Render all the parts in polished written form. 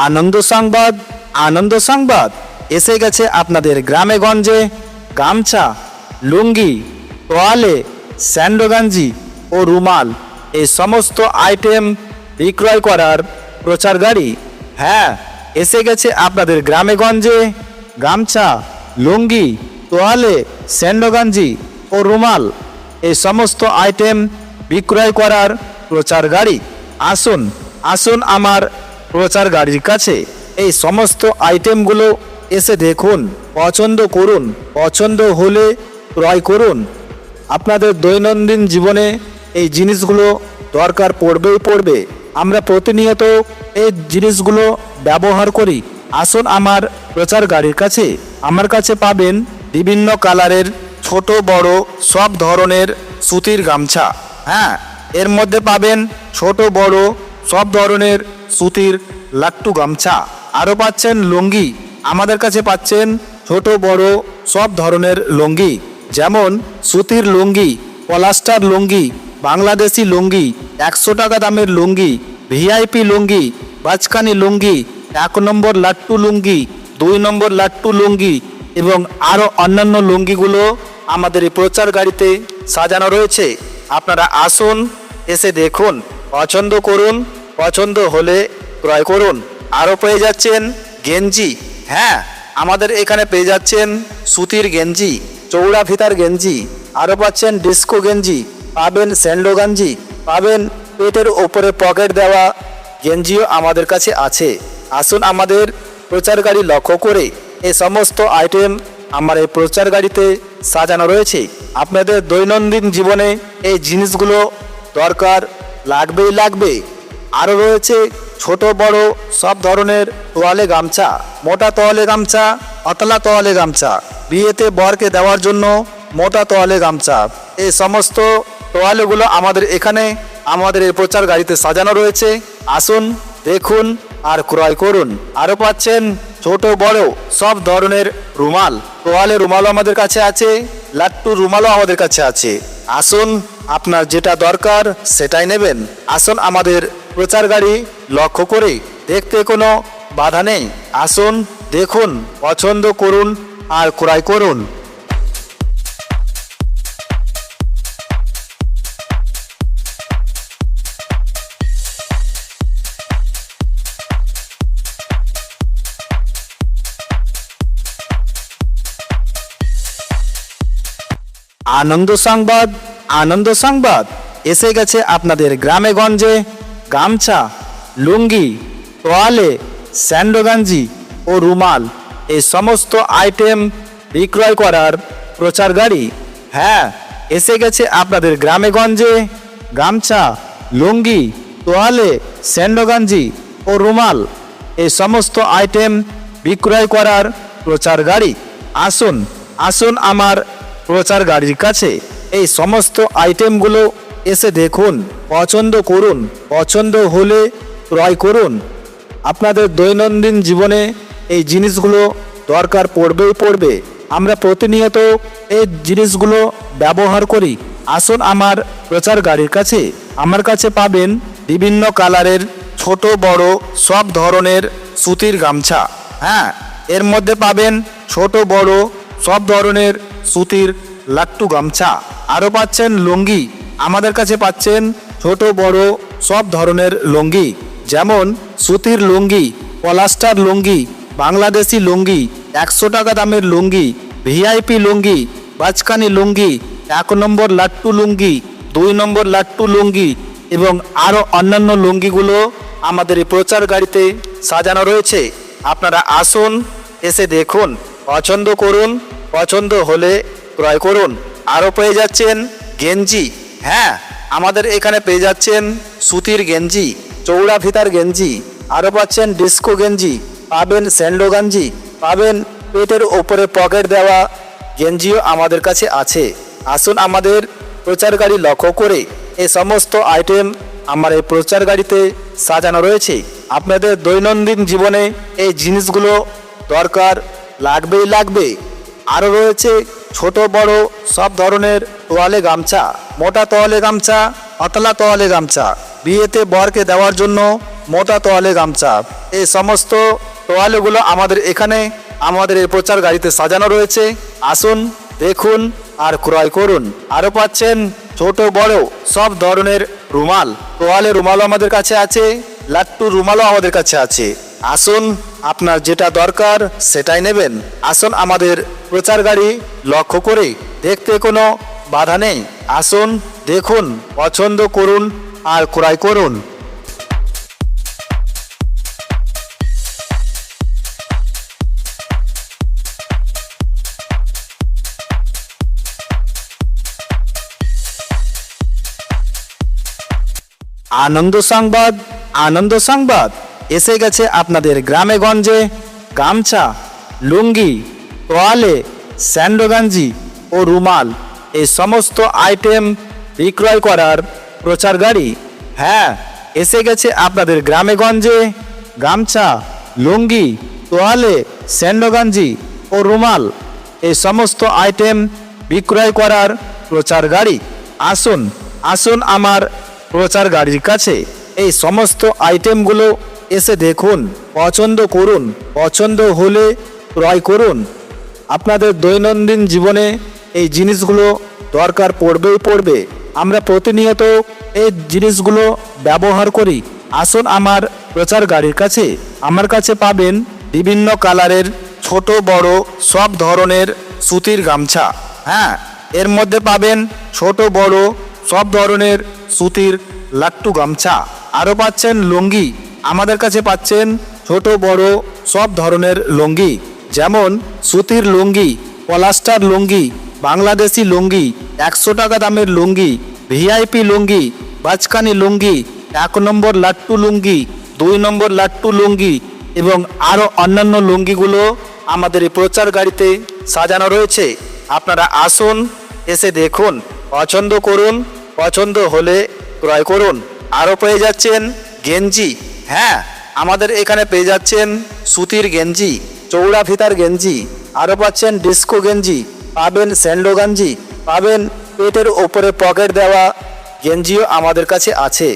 আনন্দ সংবাদ। আনন্দ সংবাদ এসে গেছে আপনাদের গ্রামে গঞ্জে। গামছা, লুঙ্গি, তোয়ালে, স্যান্ডোগাঞ্জি ও রুমাল এই সমস্ত আইটেম বিক্রয় করার প্রচার গাড়ি। হ্যাঁ, এসে গেছে আপনাদের গ্রামে গঞ্জে। গামছা, লুঙ্গি, তোয়ালে, স্যান্ডোগাঞ্জি ও রুমাল এই সমস্ত আইটেম বিক্রয় করার প্রচার গাড়ি। আসুন আসুন আমার প্রচার গাড়ির কাছে। এই সমস্ত আইটেমগুলো এসে দেখুন, পছন্দ করুন, পছন্দ হলে ক্রয় করুন। আপনাদের দৈনন্দিন জীবনে এই জিনিসগুলো দরকার পড়বেই পড়বে। আমরা প্রতিনিয়ত এই জিনিসগুলো ব্যবহার করি। আসুন আমার প্রচার গাড়ির কাছে। আমার কাছে পাবেন বিভিন্ন কালারের ছোট বড় সব ধরনের সুতির গামছা। হ্যাঁ, এর মধ্যে পাবেন ছোট বড় সব ধরনের সুতির লাট্টু গামছা। আরও পাচ্ছেন লুঙ্গি। আমাদের কাছে পাচ্ছেন ছোট বড় সব ধরনের লুঙ্গি, যেমন সুতির লুঙ্গি, পলাস্টার লুঙ্গি, বাংলাদেশি লুঙ্গি, 100 টাকা দামের লুঙ্গি, ভিআইপি লুঙ্গি, বাচকানি লুঙ্গি, 1 নম্বর লাট্টু লুঙ্গি, 2 নম্বর লাট্টু লুঙ্গি এবং আরও অন্যান্য লুঙ্গিগুলো আমাদের এই প্রচার গাড়িতে সাজানো রয়েছে। আপনারা আসুন, এসে দেখুন, পছন্দ করুন, পছন্দ হলে ক্রয় করুন। আরও পেয়ে যাচ্ছেন গেঞ্জি। হ্যাঁ, আমাদের এখানে পেয়ে যাচ্ছেন সুতির গেঞ্জি, চৌড়া ফিতার গেঞ্জি। আরও পাচ্ছেন ডিস্কো গেঞ্জি, পাবেন স্যান্ডো গেঞ্জি, পাবেন পেটের ওপরে পকেট দেওয়া গেঞ্জিও আমাদের কাছে আছে। আসুন আমাদের প্রচার গাড়ি লক্ষ্য করে এই সমস্ত আইটেম আমার এই প্রচার গাড়িতে সাজানো রয়েছে। আপনাদের দৈনন্দিন জীবনে এই জিনিসগুলো দরকার লাগবেই লাগবে। আরও রয়েছে ছোট বড় সব ধরনের তোয়ালে গামছা, মোটা তোয়ালে গামছা, পাতলা তোয়ালে গামছা, বিয়েতে বরকে দেওয়ার জন্য মোটা তোয়ালে গামছা। এই সমস্ত তোয়ালেগুলো আমাদের এখানে আমাদের এই প্রচার গাড়িতে সাজানো রয়েছে। আসুন, দেখুন আর ক্রয় করুন। আরও পাচ্ছেন ছোট বড় সব ধরনের রুমাল, তোয়ালে রুমালও আমাদের কাছে আছে, লাট্টু রুমালও আমাদের কাছে আছে। আসুন, আপনার যেটা দরকার সেটাই নেবেন। আসুন আমাদের প্রচার গাড়ি লক্ষ্য করে, দেখতে কোনো বাধা নেই। আসুন, দেখুন, পছন্দ করুন আর ক্রয় করুন। আনন্দ সংবাদ। আনন্দ সংবাদ এসে গেছে আপনাদের গ্রামে গঞ্জে। গামছা, লুঙ্গি, তোয়ালে, স্যান্ডোগাঞ্জি ও রুমাল এই সমস্ত আইটেম বিক্রয় করার প্রচার গাড়ি। হ্যাঁ, এসে গেছে আপনাদের গ্রামে গঞ্জে। গামছা, লুঙ্গি, তোয়ালে, স্যান্ডোগাঞ্জি ও রুমাল এই সমস্ত আইটেম বিক্রয় করার প্রচার গাড়ি। আসুন আসুন আমার প্রচার গাড়ির কাছে। এই সমস্ত আইটেমগুলো এসে দেখুন, পছন্দ করুন, পছন্দ হলে ক্রয় করুন। আপনাদের দৈনন্দিন জীবনে এই জিনিসগুলো দরকার পড়বেই পড়বে। আমরা প্রতিনিয়ত এই জিনিসগুলো ব্যবহার করি। আসুন আমার প্রচার গাড়ির কাছে। আমার কাছে পাবেন বিভিন্ন কালারের ছোট বড় সব ধরনের সুতির গামছা। হ্যাঁ, এর মধ্যে পাবেন ছোট বড় সব ধরনের সুতির লাট্টু গামছা। আরও পাচ্ছেন লুঙ্গি। আমাদের কাছে পাচ্ছেন ছোট বড় সব ধরনের লুঙ্গি, যেমন সুতির লুঙ্গি, পলাস্টার লুঙ্গি, বাংলাদেশি লুঙ্গি, 100 টাকা দামের লুঙ্গি, ভিআইপি লুঙ্গি, বাচকানি লুঙ্গি, 1 নম্বর লাট্টু লুঙ্গি, 2 নম্বর লাট্টু লুঙ্গি এবং আরও অন্যান্য লুঙ্গিগুলো আমাদের এই প্রচার গাড়িতে সাজানো রয়েছে। আপনারা আসুন, এসে দেখুন, পছন্দ করুন, পছন্দ হলে ক্রয় করুন। আরও পেয়ে যাচ্ছেন গেঞ্জি। হ্যাঁ, আমাদের এখানে পেয়ে যাচ্ছেন সুতির গেঞ্জি, চৌড়া ফিতার গেঞ্জি। আরও পাচ্ছেন ডিস্কো গেঞ্জি, পাবেন স্যান্ডো গেঞ্জি, পাবেন পেটের ওপরে পকেট দেওয়া গেঞ্জিও আমাদের কাছে আছে। আসুন আমাদের প্রচার গাড়ি লক্ষ্য করে এই সমস্ত আইটেম আমার এই প্রচার গাড়িতে সাজানো রয়েছে। আপনাদের দৈনন্দিন জীবনে এই জিনিসগুলো দরকার লাগবেই লাগবে। আরও রয়েছে ছোট বড় সব ধরনের তোয়ালে গামছা, মোটা তোয়ালে গামছা, পাতলা তোয়ালে গামছা, বিয়েতে বরকে দেওয়ার জন্য মোটা তোয়ালে গামছা, এই সমস্ত তোয়ালেগুলো আমাদের এখানে আমাদের এই প্রচার গাড়িতে সাজানো রয়েছে। আসুন, দেখুন আর ক্রয় করুন। আরও পাচ্ছেন ছোট বড় সব ধরনের রুমাল, তোয়ালে রুমালও আমাদের কাছে আছে, লাট্টু রুমালও আমাদের কাছে আছে। আসুন, আপনার যেটা দরকার সেটাই নেবেন। আসুন আমাদের প্রচার গাড়ি লক্ষ্য করে, দেখতে কোনো বাধা নেই। আসুন, দেখুন, পছন্দ করুন আর ক্রয় করুন। আনন্দ সংবাদ, আনন্দ সংবাদ এসে গেছে আপনাদের গ্রামে গঞ্জে। গামছা, লুঙ্গি, তোয়ালে, স্যান্ডোগাঞ্জি ও রুমাল এই সমস্ত আইটেম বিক্রয় করার প্রচার গাড়ি। হ্যাঁ, এসে গেছে আপনাদের গ্রামে গঞ্জে। গামছা, লুঙ্গি, তোয়ালে, স্যান্ডোগাঞ্জি ও রুমাল এই সমস্ত আইটেম বিক্রয় করার প্রচার গাড়ি। আসুন, আসুন আমার প্রচার গাড়ির কাছে। এই সমস্ত আইটেমগুলো এসে দেখুন, পছন্দ করুন, পছন্দ হলে ক্রয় করুন। আপনাদের দৈনন্দিন জীবনে এই জিনিসগুলো দরকার পড়বেই পড়বে। আমরা প্রতিনিয়ত এই জিনিসগুলো ব্যবহার করি। আসুন আমার প্রচার গাড়ির কাছে। আমার কাছে পাবেন বিভিন্ন কালারের ছোট বড় সব ধরনের সুতির গামছা। হ্যাঁ, এর মধ্যে পাবেন ছোট বড় সব ধরনের সুতির লাট্টু গামছা। আরও পাচ্ছেন লুঙ্গি। আমাদের কাছে পাচ্ছেন ছোট বড় সব ধরনের লুঙ্গি, যেমন সুতির লুঙ্গি, পলাস্টার লুঙ্গি, বাংলাদেশি লুঙ্গি, 100 টাকা দামের লুঙ্গি, ভিআইপি লুঙ্গি, বাচকানি লুঙ্গি, 1 নম্বর লাট্টু লুঙ্গি, 2 নম্বর লাট্টু লুঙ্গি এবং আরও অন্যান্য লুঙ্গিগুলো আমাদের এই প্রচার গাড়িতে সাজানো রয়েছে। আপনারা আসুন, এসে দেখুন, পছন্দ করুন, পছন্দ হলে ক্রয় করুন। আরও পেয়ে যাচ্ছেন গেঞ্জি। হ্যাঁ, আমাদের এখানে পেয়ে যাচ্ছেন সুতির গেঞ্জি, চৌড়া ফিতার গেঞ্জি। আরও পাচ্ছেন ডিস্কো গেঞ্জি, পাবেন স্যান্ডো গেঞ্জি, পাবেন পেটের ওপরে পকেট দেওয়া গেঞ্জিও আমাদের কাছে আছে।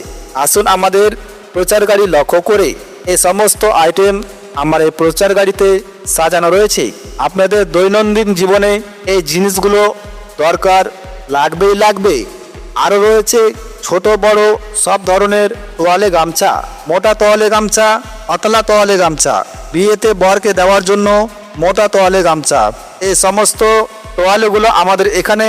আসুন আমাদের প্রচার গাড়ি লক্ষ্য করে, এই সমস্ত আইটেম আমার এই প্রচার গাড়িতে সাজানো রয়েছে। আপনাদের দৈনন্দিন জীবনে এই জিনিসগুলো দরকার লাগবেই লাগবে। আরও রয়েছে ছোট বড় সব ধরনের তোয়ালে গামছা, মোটা তোয়ালে গামছা, পাতলা তোয়ালে গামছা, বিয়েতে বরকে দেওয়ার জন্য মোটা তোয়ালে গামছা। এই সমস্ত তোয়ালেগুলো আমাদের এখানে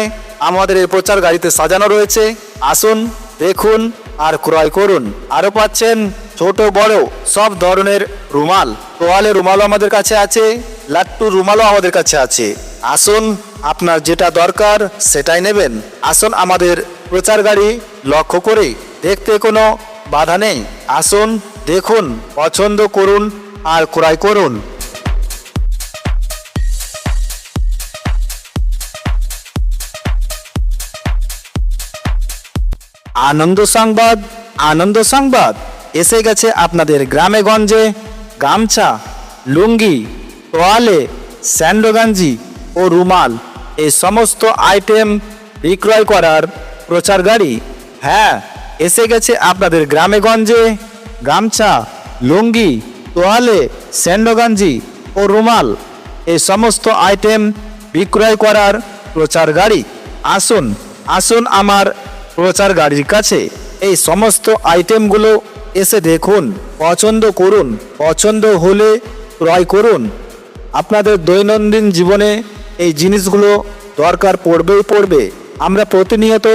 আমাদের এই প্রচার গাড়িতে সাজানো রয়েছে। আসুন, দেখুন আর ক্রয় করুন। আরও পাচ্ছেন ছোট বড় সব ধরনের রুমাল, তোয়ালে রুমালও আমাদের কাছে আছে, লাট্টু রুমালও আমাদের কাছে আছে। আসুন, আপনার যেটা দরকার সেটাই নেবেন। আসুন আমাদের প্রচার গাড়ি লক্ষ্য করে, দেখতে কোনো বাধা নেই। আসুন, দেখুন, পছন্দ করুন আর ক্রয় করুন। আনন্দ সংবাদ, আনন্দ সংবাদ এসে গেছে আপনাদের গ্রামে গঞ্জে। গামছা, লুঙ্গি, তোয়ালে, স্যান্ডোগাঞ্জি ও রুমাল এই সমস্ত আইটেম বিক্রয় করার প্রচার গাড়ি। হ্যাঁ, এসে গেছে আপনাদের গ্রামে গঞ্জে। গামছা, লুঙ্গি, তোয়ালে, স্যান্ডোগাঞ্জি ও রুমাল এই সমস্ত আইটেম বিক্রয় করার প্রচার গাড়ি। আসুন, আসুন আমার প্রচার গাড়ির কাছে। এই সমস্ত আইটেমগুলো এসে দেখুন, পছন্দ করুন, পছন্দ হলে ক্রয় করুন। আপনাদের দৈনন্দিন জীবনে এই জিনিসগুলো দরকার পড়বেই পড়বে। আমরা প্রতিনিয়ত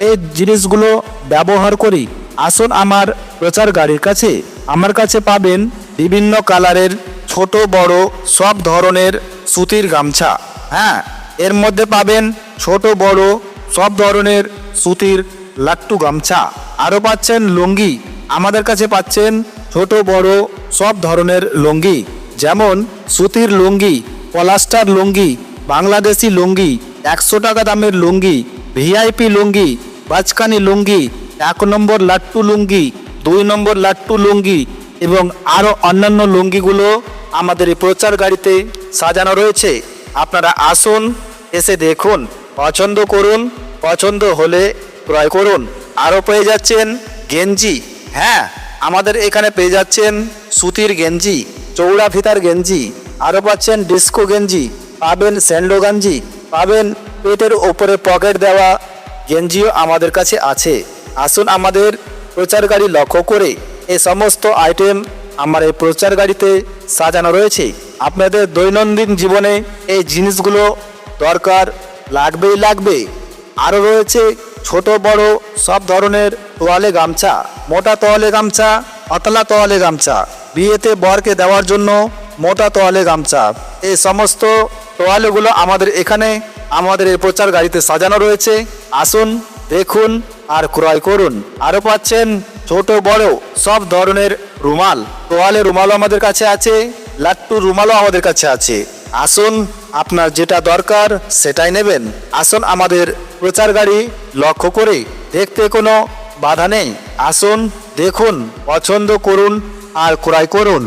এই জিনিসগুলো ব্যবহার করি। আসুন আমার প্রচার গাড়ির কাছে। আমার কাছে পাবেন বিভিন্ন কালারের ছোট বড় সব ধরনের সুতির গামছা। হ্যাঁ, এর মধ্যে পাবেন ছোট বড় সব ধরনের সুতির লাট্টু গামছা। আরও পাচ্ছেন লুঙ্গি। আমাদের কাছে পাচ্ছেন ছোট বড় সব ধরনের লুঙ্গি, যেমন সুতির লুঙ্গি, পলাস্টার লুঙ্গি, বাংলাদেশি লুঙ্গি, 100 টাকা দামের লুঙ্গি, ভিআইপি লুঙ্গি, বাচকানি লুঙ্গি, 1 নম্বর লাট্টু লুঙ্গি, 2 নম্বর লাট্টু লুঙ্গি এবং আরও অন্যান্য লুঙ্গিগুলো আমাদের এই প্রচার গাড়িতে সাজানো রয়েছে। আপনারা আসুন, এসে দেখুন, পছন্দ করুন, পছন্দ হলে ক্রয় করুন। আরও পেয়ে যাচ্ছেন গেঞ্জি। হ্যাঁ, আমাদের এখানে পেয়ে যাচ্ছেন সুতির গেঞ্জি, চৌড়া ফিতার গেঞ্জি, আরও পাচ্ছেন ডিস্কো গেঞ্জি, পাবেন স্যান্ডো গেঞ্জি, পাবেন পেটের ওপরে পকেট দেওয়া গেঞ্জিও আমাদের কাছে আছে। আসুন আমাদের প্রচার গাড়ি লক্ষ্য করে এই সমস্ত আইটেম আমার এই প্রচার গাড়িতে সাজানো রয়েছে। আপনাদের দৈনন্দিন জীবনে এই জিনিসগুলো দরকার লাগবেই লাগবে। আরও রয়েছে ছোট বড় সব ধরনের তোয়ালে গামছা, মোটা তোয়ালে গামছা, পাতলা তোয়ালে গামছা, বিয়েতে বরকে দেওয়ার জন্য মোটা তোয়ালে গামছা। এই সমস্ত তোয়ালেগুলো আমাদের এখানে আমাদের এই প্রচার গাড়িতে সাজানো রয়েছে। আসুন দেখুন আর ক্রয় করুন। আরও পাচ্ছেন ছোট বড় সব ধরনের রুমাল, তোয়ালে রুমালও আমাদের কাছে আছে, লাট্টু রুমালও আমাদের কাছে আছে। আসুন আপনার যেটা দরকার সেটাই নেবেন। আসুন আমাদের প্রচার গাড়ি লক্ষ্য করে, দেখতে কোনো বাধা নেই। আসুন দেখুন, পছন্দ করুন আর ক্রয় করুন।